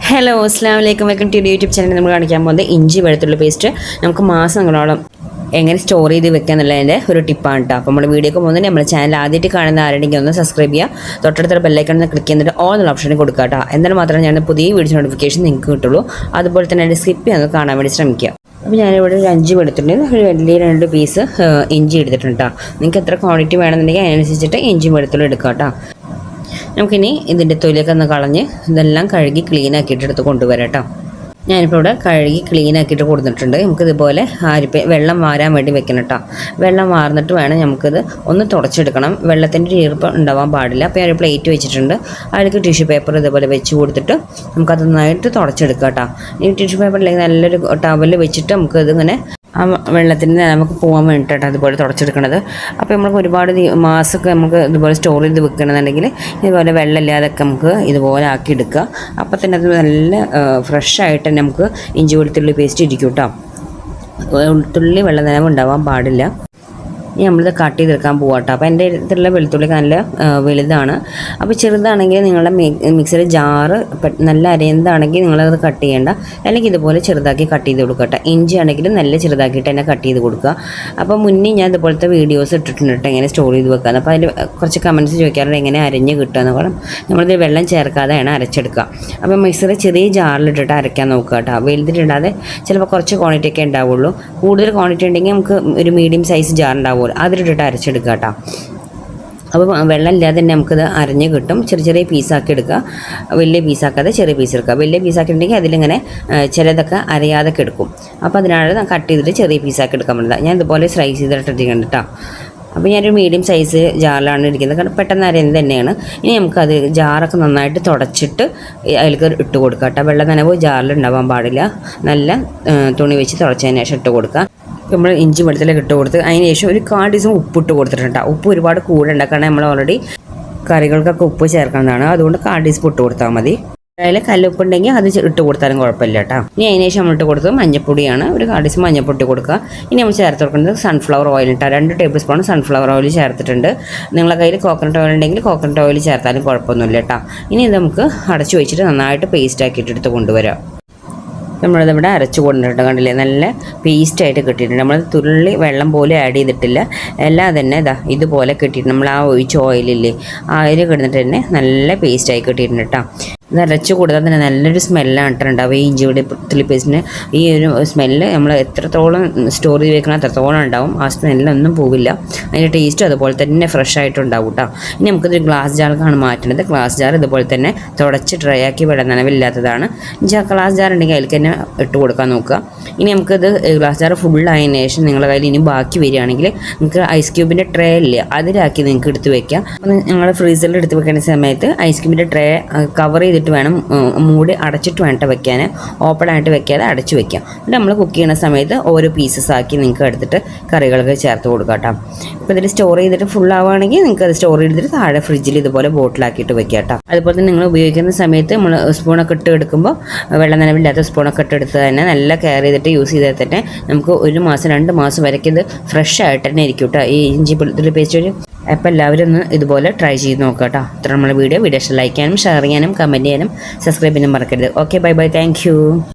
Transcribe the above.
Hello അസ്സലാമു അലൈക്കും welcome to YouTube channel. നമ്മൾ കാണിക്കാൻ പോകുന്നത് ഇഞ്ചി വെളുത്തുള്ളി പേസ്റ്റ് നമുക്ക് മാസങ്ങളോളം എങ്ങനെ സ്റ്റോർ ചെയ്ത് വെക്കുക എന്നുള്ളതിൻ്റെ ഒരു ടിപ്പാണ് കേട്ടോ. അപ്പോൾ നമ്മുടെ വീഡിയോക്ക് പോകുന്നത് നമ്മുടെ ചാനൽ ആദ്യമായിട്ട് കാണുന്ന ആരുടെയെങ്കിൽ ഒന്ന് സബ്സ്ക്രൈബ് ചെയ്യുക, തൊട്ടടുത്ത ബെല്ലൈക്കൺ ഒന്ന് ക്ലിക്ക് ചെയ്തിട്ട് ഓൾ എന്നുള്ള ഓപ്ഷനിൽ കൊടുക്കുക കേട്ടോ. എന്നാൽ മാത്രമേ ഞാൻ പുതിയ വീഡിയോ നോട്ടിഫിക്കേഷൻ നിങ്ങൾക്ക് കിട്ടുള്ളൂ. അതുപോലെ തന്നെ അതിൻ്റെ സ്കിപ്പ് ചെയ്യാൻ കാണാൻ വേണ്ടി ശ്രമിക്കുക. അപ്പോൾ ഞാനിവിടെ ഒരു 5 വെളുത്തുള്ളി, ഒരു വലിയ 2 പീസ് ഇഞ്ചി എടുത്തിട്ടുണ്ട് കേട്ടോ. നിങ്ങൾക്ക് എത്ര ക്വാണ്ടിറ്റി വേണമെന്നുണ്ടെങ്കിൽ അതിനനുസരിച്ചിട്ട് ഇഞ്ചി വെളുത്തുള്ളി എടുക്കുക കേട്ടോ. നമുക്കിനി ഇതിൻ്റെ തൊലിയൊക്കെ ഒന്ന് കളഞ്ഞ് ഇതെല്ലാം കഴുകി ക്ലീൻ ആക്കിയിട്ട് എടുത്ത് കൊണ്ടുവരാം കേട്ടോ. ഞാനിപ്പോൾ ഇവിടെ കഴുകി ക്ലീൻ ആക്കിയിട്ട് കൊടുത്തിട്ടുണ്ട്. നമുക്കിതുപോലെ വെള്ളം വാരാൻ വേണ്ടി വെക്കണം കേട്ടോ. വെള്ളം വാർന്നിട്ട് വേണം നമുക്കിത് ഒന്ന് തുടച്ചെടുക്കണം. വെള്ളത്തിൻ്റെ ഒരു ഈർപ്പം ഉണ്ടാവാൻ പാടില്ല. അപ്പോൾ ഞാൻ ഒരു പ്ലേറ്റ് വെച്ചിട്ടുണ്ട്. അതിലേക്ക് ടിഷ്യൂ പേപ്പർ ഇതുപോലെ വെച്ച് കൊടുത്തിട്ട് നമുക്കത് നന്നായിട്ട് തുടച്ചെടുക്കാം കേട്ടോ. ഈ ടിഷ്യൂ പേപ്പറിലേക്ക് നല്ലൊരു ടവൽ വെച്ചിട്ട് നമുക്കിതിങ്ങനെ ആ വെള്ളത്തിന് നമുക്ക് പോകാൻ വേണ്ടിയിട്ടാണ് അതുപോലെ തുടച്ചെടുക്കണത്. അപ്പോൾ നമുക്ക് ഒരുപാട് മാസമൊക്കെ നമുക്ക് ഇതുപോലെ സ്റ്റോർ ചെയ്ത് വെക്കണമെന്നുണ്ടെങ്കിൽ ഇതുപോലെ വെള്ളമില്ലാതൊക്കെ നമുക്ക് ഇതുപോലെ ആക്കി എടുക്കുക. അപ്പോൾ തന്നെ അത് നല്ല ഫ്രഷായിട്ട് നമുക്ക് ഇഞ്ചി വെളുത്തുള്ളി പേസ്റ്റ് ഇരിക്കും കേട്ടോ. വെളുത്തുള്ളി വെള്ളം നനവ് ഉണ്ടാവാൻ പാടില്ല. ഇനി നമ്മളിത് കട്ട് ചെയ്തെടുക്കാൻ പോകാം കേട്ടോ. അപ്പോൾ എൻ്റെ അടുത്തുള്ള വെളുത്തുള്ളി നല്ല വലുതാണ്. അപ്പോൾ ചെറുതാണെങ്കിൽ നിങ്ങളുടെ മിക്സിയുടെ ജാറ് നല്ല അരയുന്നതാണെങ്കിൽ നിങ്ങളത് കട്ട് ചെയ്യേണ്ട, അല്ലെങ്കിൽ ഇതുപോലെ ചെറുതാക്കി കട്ട് ചെയ്ത് കൊടുക്കുക കേട്ടോ. ഇഞ്ചി ആണെങ്കിലും നല്ല ചെറുതാക്കിയിട്ട് തന്നെ കട്ട് ചെയ്ത് കൊടുക്കുക. അപ്പോൾ മുന്നേ ഞാൻ ഇതുപോലത്തെ വീഡിയോസ് ഇട്ടിട്ടുണ്ട് കേട്ടോ, എങ്ങനെ സ്റ്റോർ ചെയ്ത് വെക്കുക. അപ്പോൾ അതിൽ കുറച്ച് കമൻറ്റ്സ് ചോദിക്കാറുണ്ട് എങ്ങനെ അരഞ്ഞ് കിട്ടുക എന്ന്. കാരണം നമ്മളിത് വെള്ളം ചേർക്കാതെയാണ് അരച്ചെടുക്കുക. അപ്പോൾ മിക്സിയുടെ ചെറിയ ജാറിലിട്ടിട്ട് അരയ്ക്കാൻ നോക്കുക കേട്ടോ. വലുതിലിടാതെ ചിലപ്പോൾ കുറച്ച് ക്വാണ്ടിറ്റി ഒക്കെ ഉണ്ടാവുള്ളൂ. കൂടുതൽ ക്വാണ്ടിറ്റി ഉണ്ടെങ്കിൽ നമുക്ക് ഒരു മീഡിയം സൈസ് ജാർ ഉണ്ടാവുമല്ലോ, അതിലിട്ടിട്ട് അരച്ചെടുക്കുക കേട്ടോ. അപ്പോൾ വെള്ളം ഇല്ലാതെ തന്നെ നമുക്കിത് അരഞ്ഞ് കിട്ടും. ചെറിയ ചെറിയ പീസാക്കി എടുക്കുക, വലിയ പീസാക്കാതെ ചെറിയ പീസ് എടുക്കുക. വലിയ പീസാക്കിയിട്ടുണ്ടെങ്കിൽ അതിലിങ്ങനെ ചിലതൊക്കെ അരയാതൊക്കെ എടുക്കും. അപ്പോൾ അതിനാണ് കട്ട് ചെയ്തിട്ട് ചെറിയ പീസാക്കി എടുക്കാൻ പറ്റില്ല. ഞാൻ ഇതുപോലെ സ്ലൈസ് ചെയ്തിട്ടിരിക്കുന്നുണ്ട് കേട്ടോ. അപ്പോൾ ഞാനൊരു മീഡിയം സൈസ് ജാറിലാണ് ഇരിക്കുന്നത്, കാരണം പെട്ടെന്ന് അരയുന്നത് തന്നെയാണ്. ഇനി നമുക്കത് ജാറൊക്കെ നന്നായിട്ട് തുടച്ചിട്ട് അതിലേക്ക് ഇട്ട് കൊടുക്കുക കേട്ടോ. വെള്ളം നനവ് ജാറിൽ ഉണ്ടാവാൻ പാടില്ല. നല്ല തുണി വെച്ച് തുടച്ചതിന് ശേഷം ഇട്ട് കൊടുക്കുക. നമ്മൾ ഇഞ്ചി വെളുത്തുള്ളിയൊക്കെ ഇട്ട് കൊടുത്ത് അതിന് ശേഷം ഒരു 1/4 ടീസ്പൂൺ ഉപ്പിട്ട് കൊടുത്തിട്ടുണ്ട്. ഉപ്പ് ഒരുപാട് കൂടണ്ട, കാരണം നമ്മൾ ഓൾറെഡി കറികൾക്കൊക്കെ ഉപ്പ് ചേർക്കുന്നതാണ്. അതുകൊണ്ട് 1/4 ടീസ്പൂൺ ഇട്ട് കൊടുത്താൽ മതി. അതിൽ കല്ലുപ്പ് ഉണ്ടെങ്കിൽ അത് ഇട്ട് കൊടുത്താലും കുഴപ്പമില്ല കേട്ടോ. ഇനി അതിന് ശേഷം നമ്മൾ ഇട്ട് കൊടുത്തത് മഞ്ഞപ്പൊടിയാണ്. ഒരു 1/4 ടീസ്പൂൺ മഞ്ഞപ്പൊടി കൊടുക്കുക. ഇനി നമ്മൾ ചേർത്ത് കൊടുക്കുന്നത് സൺഫ്ലവർ ഓയിൽ ഇട്ടാൽ 2 ടേബിൾ സ്പൂൺ സൺഫ്ലവർ ഓയിൽ ചേർത്തിട്ടുണ്ട്. നിങ്ങളുടെ കയ്യിൽ കോക്കനട്ട് ഓയിൽ ഉണ്ടെങ്കിൽ കോക്കനട്ട് ഓയിൽ ചേർത്താലും കുഴപ്പമൊന്നുമില്ല കേട്ടോ. ഇനി ഇത് നമുക്ക് അടച്ചു വെച്ചിട്ട് നന്നായിട്ട് പേസ്റ്റ് ആക്കിയിട്ട് എടുത്ത് കൊണ്ടുവരാം. നമ്മളിതിവിടെ അരച്ച് കൊണ്ടിട്ട് കണ്ടില്ലേ, നല്ല പേസ്റ്റായിട്ട് കിട്ടിയിട്ടുണ്ട്. നമ്മൾ തുള്ളി വെള്ളം പോലും ആഡ് ചെയ്തിട്ടില്ല. എല്ലാം തന്നെ ഇതുപോലെ കിട്ടിയിട്ട് നമ്മൾ ആ ഒഴിച്ച ഓയിലില്ലേ ആ ഓയിൽ കിടന്നിട്ട് തന്നെ നല്ല പേസ്റ്റായി കിട്ടിയിട്ടുണ്ട് കേട്ടോ. ഇത് അരച്ച് കൊടുത്താൽ തന്നെ നല്ലൊരു സ്മെല്ലാണ് ഇട്ടുണ്ടാവും. ഈ ഇഞ്ചി വെളുത്തുള്ളി പേസ്റ്റിന് ഈ ഒരു സ്മെല്ല് നമ്മൾ എത്രത്തോളം സ്റ്റോർ ചെയ്ത് വെക്കണം അത്രത്തോളം ഉണ്ടാവും. ആ സ്മെല്ലൊന്നും പോവില്ല. അതിൻ്റെ ടേസ്റ്റും അതുപോലെ തന്നെ ഫ്രഷ് ആയിട്ടുണ്ടാവും കേട്ടോ. ഇനി നമുക്കിതൊരു ഗ്ലാസ് ജാർക്കാണ് മാറ്റുന്നത്. ഗ്ലാസ് ജാർ ഇതുപോലെ തന്നെ തുടച്ച് ഡ്രൈ ആക്കി വെള്ളം നനവില്ലാത്തതാണ്. ഗ്ലാസ് ജാർ ഉണ്ടെങ്കിൽ അതിൽ തന്നെ ഇട്ട് കൊടുക്കാൻ നോക്കുക. ഇനി നമുക്കിത് ഗ്ലാസ് ജാർ ഫുള്ളായതിനു ശേഷം നിങ്ങളുടെ കയ്യിൽ ഇനി ബാക്കി വരികയാണെങ്കിൽ നിങ്ങൾക്ക് ഐസ് ക്യൂബിൻ്റെ ട്രേ ഇല്ലേ അതിലാക്കി നിങ്ങൾക്ക് എടുത്ത് വെക്കാം. അപ്പോൾ നിങ്ങൾ ഫ്രീസറിൽ എടുത്ത് വെക്കുന്ന സമയത്ത് ഐസ് ക്യൂബിൻ്റെ ട്രേ കവർ ചെയ്തിട്ട് വേണം, മൂടി അടച്ചിട്ട് വേണ്ട വെക്കാൻ. ഓപ്പൺ ആയിട്ട് വെക്കാതെ അടച്ചു വെക്കാം. എന്നിട്ട് നമ്മൾ കുക്ക് ചെയ്യുന്ന സമയത്ത് ഓരോ പീസസ് ആക്കി നിങ്ങൾക്ക് എടുത്തിട്ട് കറികളൊക്കെ ചേർത്ത് കൊടുക്കാം കേട്ടോ. ഇപ്പോൾ ഇതിൽ സ്റ്റോർ ചെയ്തിട്ട് ഫുൾ ആവുകയാണെങ്കിൽ നിങ്ങൾക്ക് അത് സ്റ്റോർ ചെയ്തിട്ട് താഴെ ഫ്രിഡ്ജിൽ ഇതുപോലെ ബോട്ടിലാക്കിയിട്ട് വെക്കാം കേട്ടോ. അതുപോലെ തന്നെ നിങ്ങൾ ഉപയോഗിക്കുന്ന സമയത്ത് നമ്മൾ സ്പൂണൊക്കെ ഇട്ട് എടുക്കുമ്പോൾ വെള്ളം നനവില്ലാത്ത സ്പൂണൊക്കെ ഇട്ട് എടുത്ത് തന്നെ നല്ല കെയർ ചെയ്തിട്ട് യൂസ് ചെയ്താൽ തന്നെ നമുക്ക് 1 മാസം 2 മാസം വരയ്ക്ക് ഇത് ഫ്രഷ് ആയിട്ട് തന്നെ ഇരിക്കും കേട്ടോ. ഈ ഇഞ്ചി വെളുത്തുള്ളി പേസ്റ്റ് അപ്പോൾ എല്ലാവരും ഒന്ന് ഇതുപോലെ ട്രൈ ചെയ്ത് നോക്കാം കേട്ടോ. അത്ര നമ്മുടെ വീഡിയോ ലൈക്ക് ചെയ്യാനും ഷെയർ ചെയ്യാനും കമൻറ്റ് ചെയ്യാനും സബ്സ്ക്രൈബ് ചെയ്യാനും മറക്കരുത്. Okay, bye bye, thank you.